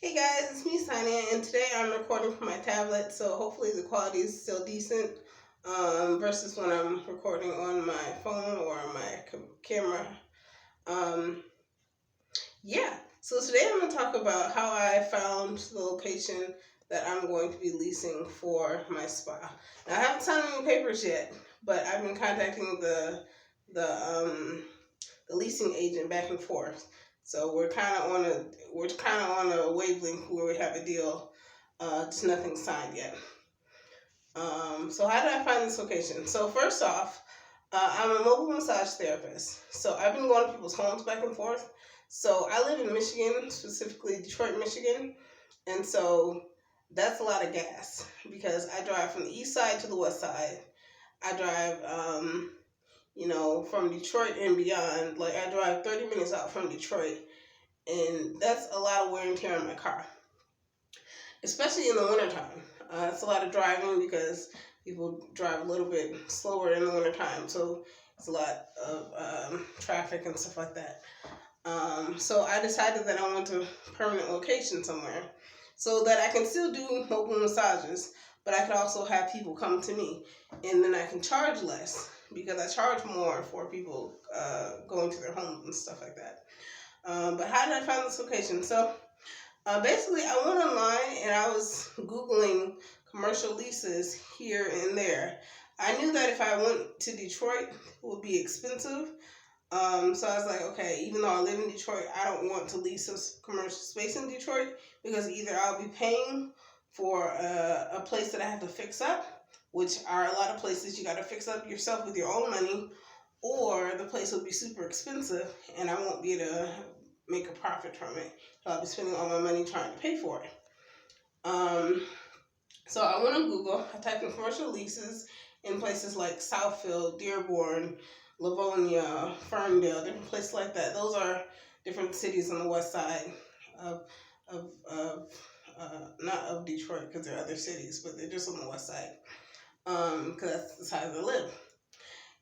Hey guys, it's me Sonia, and today I'm recording from my tablet, so hopefully the quality is still decent versus when I'm recording on my phone or my camera. Um, yeah, so today I'm going to talk about how I found the location that I'm going to be leasing for my spa. Now, I haven't signed any papers yet, but I've been contacting the the leasing agent back and forth. So we're kind of on a wavelength where we have a deal. Just nothing signed yet. So how did I find this location? So first off, I'm a mobile massage therapist. So I've been going to people's homes back and forth. So I live in Michigan, specifically Detroit, Michigan, and so that's a lot of gas because I drive from the east side to the west side. I drive from Detroit and beyond. Like I drive 30 minutes out from Detroit, and that's a lot of wear and tear on my car, especially in the wintertime. It's a lot of driving because people drive a little bit slower in the wintertime, so it's a lot of traffic and stuff like that. So I decided that I want a permanent location somewhere so that I can still do mobile massages, but I could also have people come to me, and then I can charge less because I charge more for people going to their homes and stuff like that. But how did I find this location? So basically, I went online and I was Googling commercial leases here and there. I knew that if I went to Detroit, it would be expensive. So I was like, okay, even though I live in Detroit, I don't want to lease a commercial space in Detroit because either I'll be paying for a place that I have to fix up, which are a lot of places you got to fix up yourself with your own money, or the place will be super expensive and I won't be able to make a profit from it. So I'll be spending all my money trying to pay for it. So I went on Google, I typed in commercial leases in places like Southfield, Dearborn, Livonia, Ferndale, different places like that. Those are different cities on the west side of not of Detroit because there are other cities, but they're just on the west side because that's the side I live.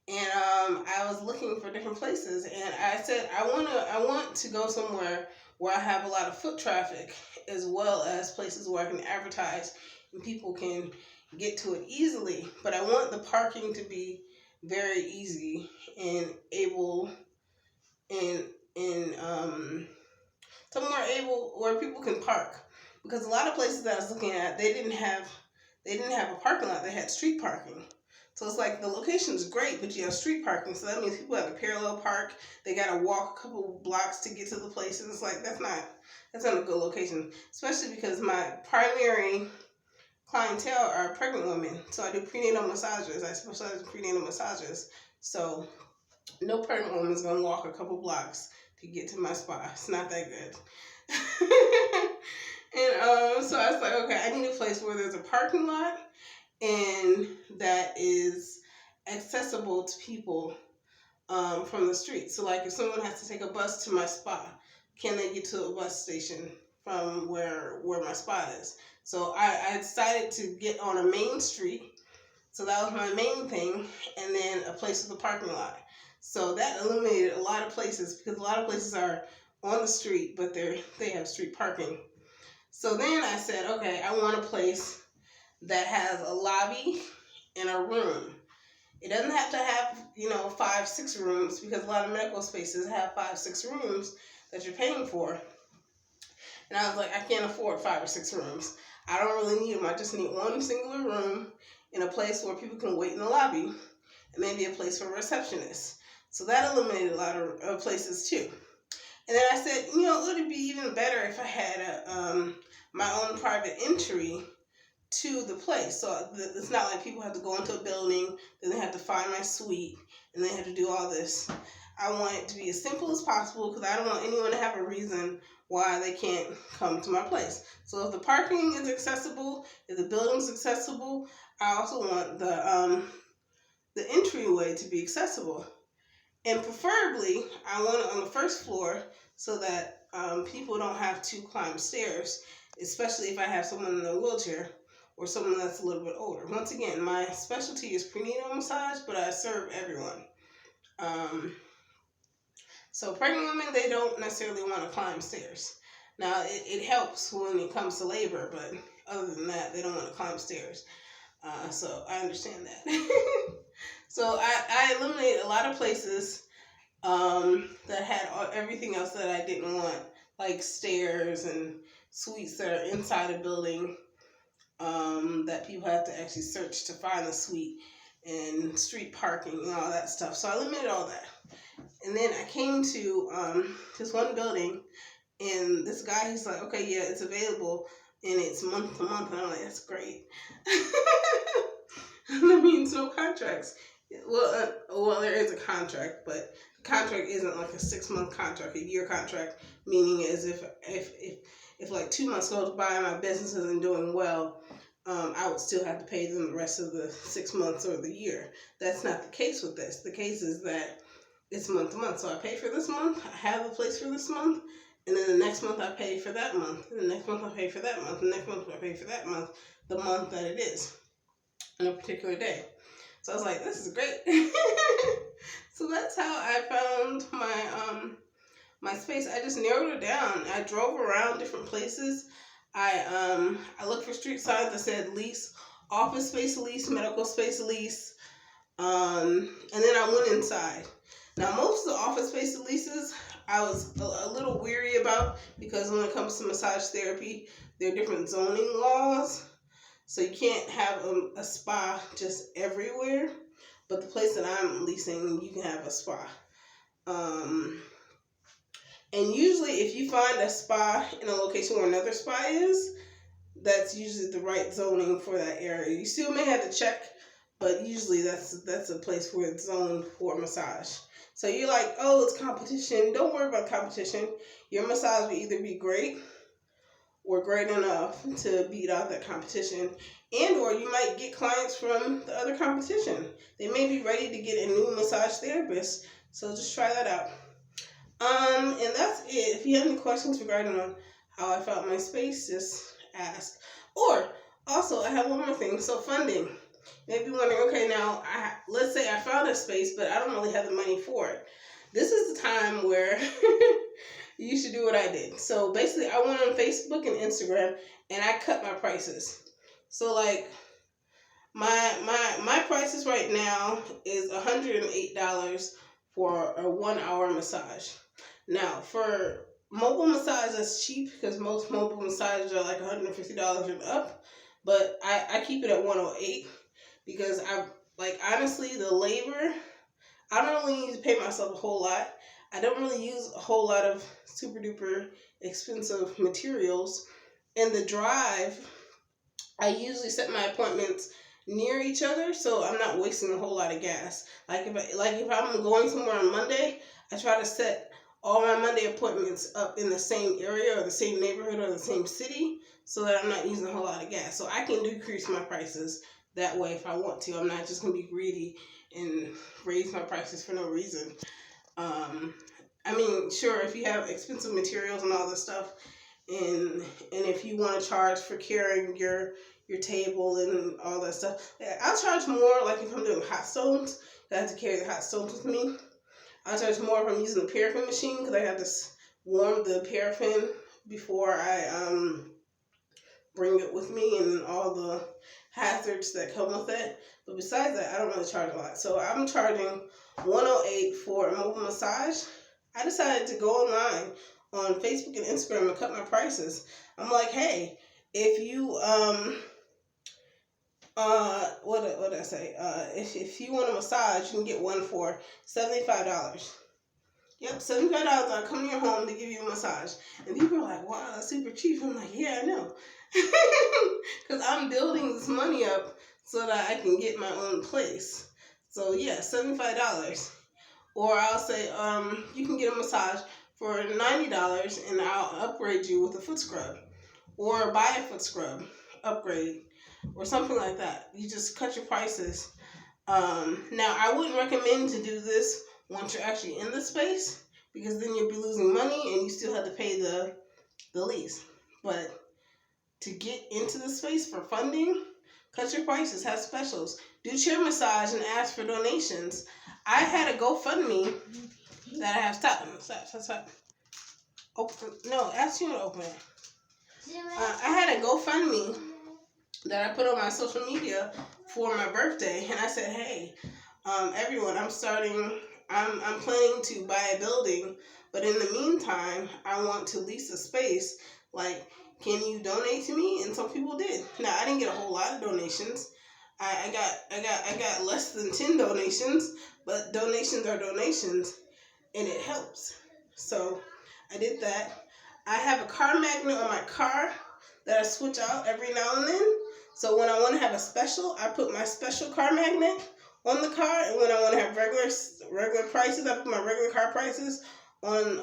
And I was looking for different places, and I said I want to go somewhere where I have a lot of foot traffic, as well as places where I can advertise and people can get to it easily. But I want the parking to be very easy and able and somewhere able where people can park. Because a lot of places that I was looking at, they didn't have a parking lot. They had street parking. So it's like the location's great, but you have street parking. So that means people have to parallel park. They got to walk a couple blocks to get to the place. And it's like that's not a good location, especially because my primary clientele are pregnant women. So I do prenatal massages. I specialize in prenatal massages. So no pregnant woman's gonna walk a couple blocks to get to my spa. It's not that good. And so I was like, okay, I need a place where there's a parking lot and that is accessible to people from the street. So like if someone has to take a bus to my spa, can they get to a bus station from where my spa is? So I decided to get on a main street. So that was my main thing, and then a place with a parking lot. So that eliminated a lot of places because a lot of places are on the street, but they have street parking. So then I said, okay, I want a place that has a lobby and a room. It doesn't have to have, 5, 6 rooms because a lot of medical spaces have 5, 6 rooms that you're paying for. And I was like, I can't afford 5 or 6 rooms. I don't really need them. I just need one singular room in a place where people can wait in the lobby and maybe a place for receptionists. So that eliminated a lot of places too. And then I said, would it be even better if I had my own private entry to the place? So it's not like people have to go into a building, then they have to find my suite, and they have to do all this. I want it to be as simple as possible because I don't want anyone to have a reason why they can't come to my place. So if the parking is accessible, if the building's accessible, I also want the entryway to be accessible. And preferably, I want it on the first floor so that people don't have to climb stairs, especially if I have someone in a wheelchair or someone that's a little bit older. Once again, my specialty is prenatal massage, but I serve everyone. So pregnant women, they don't necessarily want to climb stairs. Now, it helps when it comes to labor, but other than that, they don't want to climb stairs. So I understand that. So I eliminated a lot of places that had everything else that I didn't want, like stairs and suites that are inside a building, that people have to actually search to find the suite, and street parking and all that stuff. So I limited all that. And then I came to this one building, and this guy, he's like, okay, yeah, it's available, and it's month to month. And I'm like, that's great. That means no contracts. Well, there is a contract, but the contract isn't like a 6-month contract, a year contract, meaning as if like 2 months goes by and my business isn't doing well, I would still have to pay them the rest of the 6 months or the year. That's not the case with this. The case is that it's month to month. So I pay for this month, I have a place for this month, and then the next month I pay for that month, and the next month I pay for that month, and the next month I pay for that month, the month that it is, on a particular day. So I was like, this is great. So that's how I found my space. I just narrowed it down. I drove around different places. I looked for street signs that said lease, office space lease, medical space lease, and then I went inside. Now, most of the office space leases I was a little weary about, because when it comes to massage therapy, there are different zoning laws. So you can't have a spa just everywhere. But the place that I'm leasing, you can have a spa. And usually if you find a spa in a location where another spa is, that's usually the right zoning for that area. You still may have to check, but usually that's a place where it's zoned for massage. So you're like, oh, it's competition. Don't worry about competition. Your massage will either be great or great enough to beat out that competition, and or you might get clients from the other competition. They may be ready to get a new massage therapist, so just try that out. And that's it. If you have any questions regarding on how I found my space, just ask. Or also, I have one more thing. So funding. Maybe wondering, okay, now let's say I found a space, but I don't really have the money for it. This is the time where you should do what I did. So basically, I went on Facebook and Instagram, and I cut my prices. So like my prices right now is $108 for a 1-hour massage. Now for mobile massage, that's cheap, because most mobile massages are like $150 and up. But I keep it at $108 because honestly, the labor, I don't really need to pay myself a whole lot. I don't really use a whole lot of super duper expensive materials. And the drive, I usually set my appointments near each other, so I'm not wasting a whole lot of gas. Like if I'm going somewhere on Monday, I try to set all my Monday appointments up in the same area or the same neighborhood or the same city, so that I'm not using a whole lot of gas. So I can decrease my prices that way if I want to. I'm not just going to be greedy and raise my prices for no reason. I mean, sure, if you have expensive materials and all this stuff, and if you want to charge for carrying your table and all that stuff, I'll charge more. Like if I'm doing hot stones, I have to carry the hot stones with me. I'll charge more if I'm using the paraffin machine, because I have to warm the paraffin before I bring it with me, and all the hazards that come with it. But besides that, I don't really charge a lot. So I'm charging $108 for a mobile massage. I decided to go online on Facebook and Instagram and cut my prices. I'm like, hey, if you what did I say? If you want a massage, you can get one for $75. Yep, $75. I'll come to your home to give you a massage. And people are like, wow, that's super cheap. I'm like, yeah, I know. Because I'm building this money up so that I can get my own place. So yeah, $75. Or I'll say, you can get a massage for $90 and I'll upgrade you with a foot scrub. Or buy a foot scrub, upgrade, or something like that. You just cut your prices. Now, I wouldn't recommend to do this once you're actually in the space, because then you'll be losing money and you still have to pay the lease. But to get into the space for funding, cut your prices, have specials, do chair massage, and ask for donations. I had a GoFundMe that I have. Stop. Open. No, ask you to open it. I had a GoFundMe that I put on my social media for my birthday, and I said, "Hey, everyone, I'm planning to buy a building, but in the meantime, I want to lease a space. Like, can you donate to me?" And some people did. Now, I didn't get a whole lot of donations. I got less than 10 donations, but donations are donations, and it helps. So I did that. I have a car magnet on my car that I switch out every now and then. So when I want to have a special, I put my special car magnet on the car, and when I want to have regular prices, I put my regular car prices on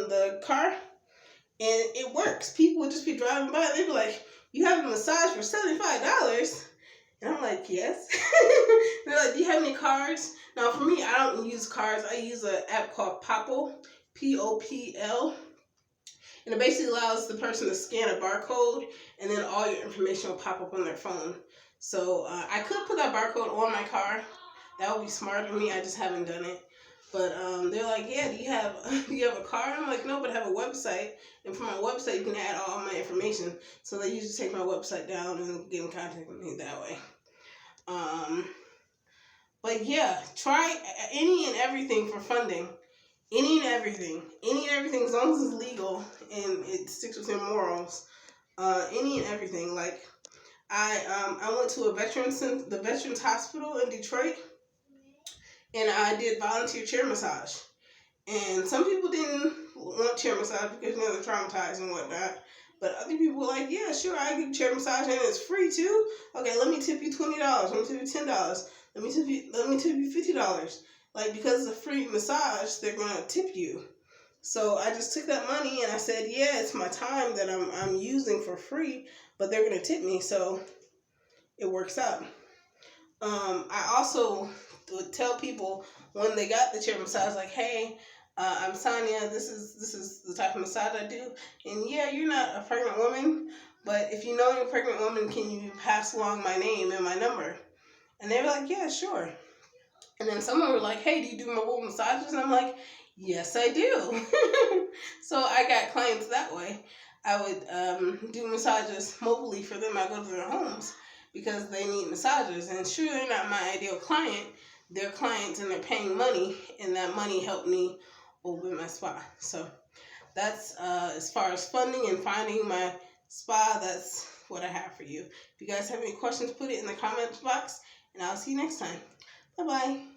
the car, and it works. People would just be driving by, they'd be like, "You have a massage for $75?" And I'm like, "Yes." They're like, "Do you have any cards?" Now, for me, I don't use cards. I use an app called Popl, Popl. And it basically allows the person to scan a barcode, and then all your information will pop up on their phone. So I could put that barcode on my car. That would be smart of me. I just haven't done it. But they're like, "Yeah, do you have a car?" I'm like, "No, but I have a website. And from my website, you can add all my information." So they usually take my website down and get in contact with me that way. But yeah, try any and everything for funding. Any and everything, as long as it's legal and it sticks with your morals. Any and everything. Like I went to the Veterans Hospital in Detroit, and I did volunteer chair massage. And some people didn't want chair massage because they're traumatized and whatnot. But other people were like, "Yeah, sure, I give chair massage and it's free too. Okay, let me tip you $20. Let me tip you $10. Let me tip you $50." Like, because it's a free massage, they're gonna tip you. So I just took that money and I said, "Yeah, it's my time that I'm using for free, but they're gonna tip me, so it works out." I also would tell people when they got the chair massage, like, "Hey, I'm Sonia. This is the type of massage I do. And yeah, you're not a pregnant woman, but if you know you're a pregnant woman, can you pass along my name and my number?" And they were like, "Yeah, sure." And then someone were like, "Hey, do you do mobile massages?" And I'm like, "Yes, I do." So I got clients that way. I would do massages mobilely for them. I go to their homes because they need massages. And sure, they're not my ideal client. They're clients and they're paying money, and that money helped me open my spa. So that's as far as funding and finding my spa, that's what I have for you. If you guys have any questions, put it in the comments box, and I'll see you next time. Bye-bye.